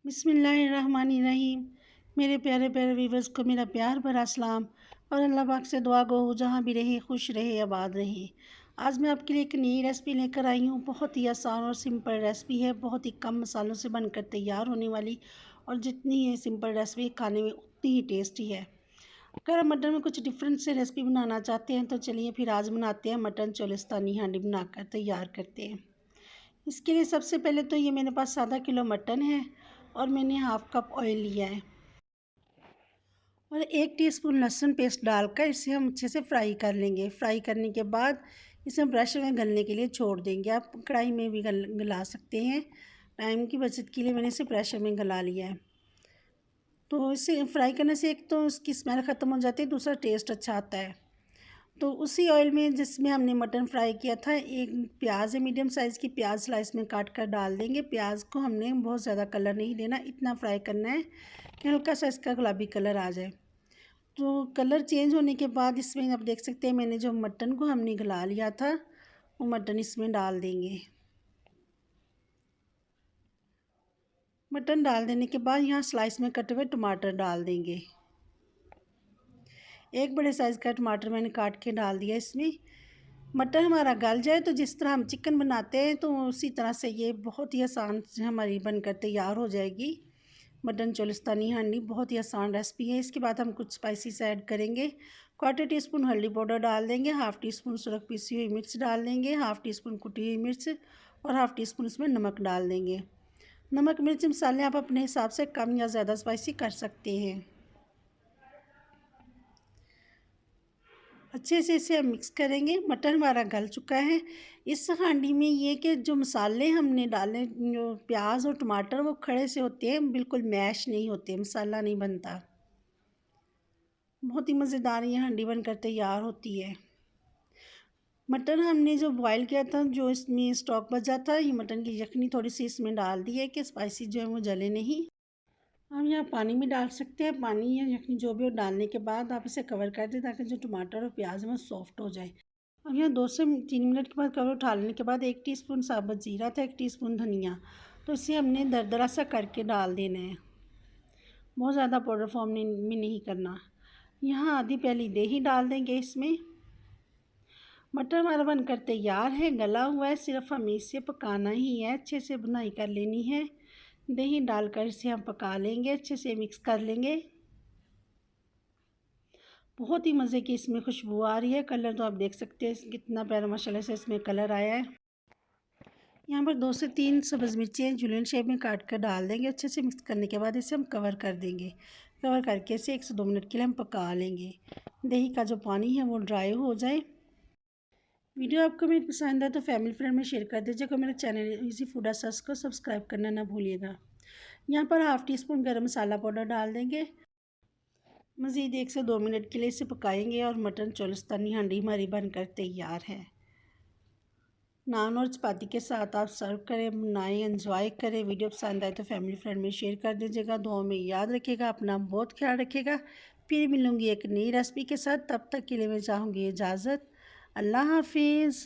बिस्मिल्लाहिर्रहमानिर्रहीम। मेरे प्यारे प्यारे व्यूवर्स को मेरा प्यार भरा सलाम और अल्लाह पाक से दुआ गो जहाँ भी रहे खुश रहे आबाद रहे। आज मैं आपके लिए एक नई रेसिपी लेकर आई हूँ। बहुत ही आसान और सिंपल रेसिपी है, बहुत ही कम मसालों से बनकर तैयार होने वाली, और जितनी ये सिंपल रेसिपी खाने में उतनी ही टेस्टी है। अगर आप मटन में कुछ डिफरेंट से रेसिपी बनाना चाहते हैं तो चलिए फिर आज बनाते हैं मटन चोलिस्तानी हांडी बनाकर तैयार करते हैं। इसके लिए सबसे पहले तो ये मेरे पास आधा किलो मटन है और मैंने हाफ कप ऑयल लिया है और 1 टीस्पून लहसुन पेस्ट डालकर इसे हम अच्छे से फ्राई कर लेंगे। फ्राई करने के बाद इसे हम प्रेशर में गलने के लिए छोड़ देंगे। आप कढ़ाई में भी गला सकते हैं। टाइम की बचत के लिए मैंने इसे प्रेशर में गला लिया है। तो इसे फ्राई करने से एक तो उसकी स्मेल ख़त्म हो जाती है, दूसरा टेस्ट अच्छा आता है। तो उसी ऑयल में जिसमें हमने मटन फ्राई किया था, एक प्याज है मीडियम साइज़ की, प्याज स्लाइस में काट कर डाल देंगे। प्याज को हमने बहुत ज़्यादा कलर नहीं देना, इतना फ्राई करना है कि हल्का सा इसका गुलाबी कलर आ जाए। तो कलर चेंज होने के बाद इसमें आप देख सकते हैं मैंने जो मटन को हमने गला लिया था वो मटन इसमें डाल देंगे। मटन डाल देने के बाद यहाँ स्लाइस में कटे हुए टमाटर डाल देंगे। एक बड़े साइज़ का टमाटर मैंने काट के डाल दिया इसमें। मटन हमारा गल जाए तो जिस तरह हम चिकन बनाते हैं तो उसी तरह से ये बहुत ही आसान से हमारी बनकर तैयार हो जाएगी। मटन चोलिस्तानी हांडी बहुत ही आसान रेसिपी है। इसके बाद हम कुछ स्पाइसेस ऐड करेंगे। 1/4 टीस्पून हल्दी पाउडर डाल देंगे, 1/2 टीस्पून सुरख पीसी हुई मिर्च डाल देंगे, 1/2 टीस्पून कुटी हुई मिर्च और 1/2 टीस्पून इसमें नमक डाल देंगे। नमक मिर्च मसाले आप अपने हिसाब से कम या ज़्यादा स्पाइसी कर सकते हैं। अच्छे से इसे हम मिक्स करेंगे। मटन हमारा गल चुका है। इस हांडी में ये कि जो मसाले हमने डाले, जो प्याज और टमाटर, वो खड़े से होते हैं, बिल्कुल मैश नहीं होते, मसाला नहीं बनता। बहुत ही मज़ेदार ये हांडी बनकर तैयार होती है। मटन हमने जो बॉयल किया था, जो इसमें स्टॉक बचा था, ये मटन की यखनी थोड़ी सी इसमें डाल दी है कि स्पाइसी जो है वो जले नहीं। हम यहाँ पानी भी डाल सकते हैं। पानी या यखनी जो भी हो डालने के बाद आप इसे कवर कर दें ताकि जो टमाटर और प्याज है वो सॉफ्ट हो जाए। अब यहाँ 2 से 3 मिनट के बाद कवर उठा लेने के बाद 1 टीस्पून साबुत ज़ीरा था, 1 टीस्पून धनिया, तो इसे हमने दरदरा सा करके डाल देना है। बहुत ज़्यादा पाउडर फॉर्म में नहीं करना। यहाँ आधी प्याली दही डाल देंगे इसमें। मटर हमारा बनकर तैयार है, गला हुआ है, सिर्फ हमें इसे पकाना ही है, अच्छे से भुनाई कर लेनी है। दही डालकर इसे हम पका लेंगे, अच्छे से मिक्स कर लेंगे। बहुत ही मज़े की इसमें खुशबू आ रही है। कलर तो आप देख सकते हैं कितना प्यारा माशाल्लाह से इसमें कलर आया है। यहाँ पर 2 से 3 सब्ज़ मिर्चें जुलियन शेप में काट कर डाल देंगे। अच्छे से मिक्स करने के बाद इसे हम कवर कर देंगे। कवर करके इसे 1 से 2 मिनट के लिए हम पका लेंगे। दही का जो पानी है वो ड्राई हो जाए। वीडियो आपको मेरी पसंद है तो फैमिली फ्रेंड में शेयर कर दीजिएगा। मेरे चैनल इजी फूड असस को सब्सक्राइब करना ना भूलिएगा। यहाँ पर 1/2 टीस्पून गरम मसाला पाउडर डाल देंगे। मज़ीद 1 से 2 मिनट के लिए इसे पकाएंगे और मटन चोलिस्तानी हांडी हमारी बनकर तैयार है। नान और चपाती के साथ आप सर्व करें, बनाएं, एंजॉय करें। वीडियो पसंद आए तो फैमिली फ्रेंड में शेयर कर दीजिएगा। दुआओं में याद रखिएगा, अपना बहुत ख्याल रखिएगा। फिर मिलूँगी एक नई रेसिपी के साथ, तब तक के लिए मैं चाहूँगी इजाज़त। अल्लाह हाफिज़।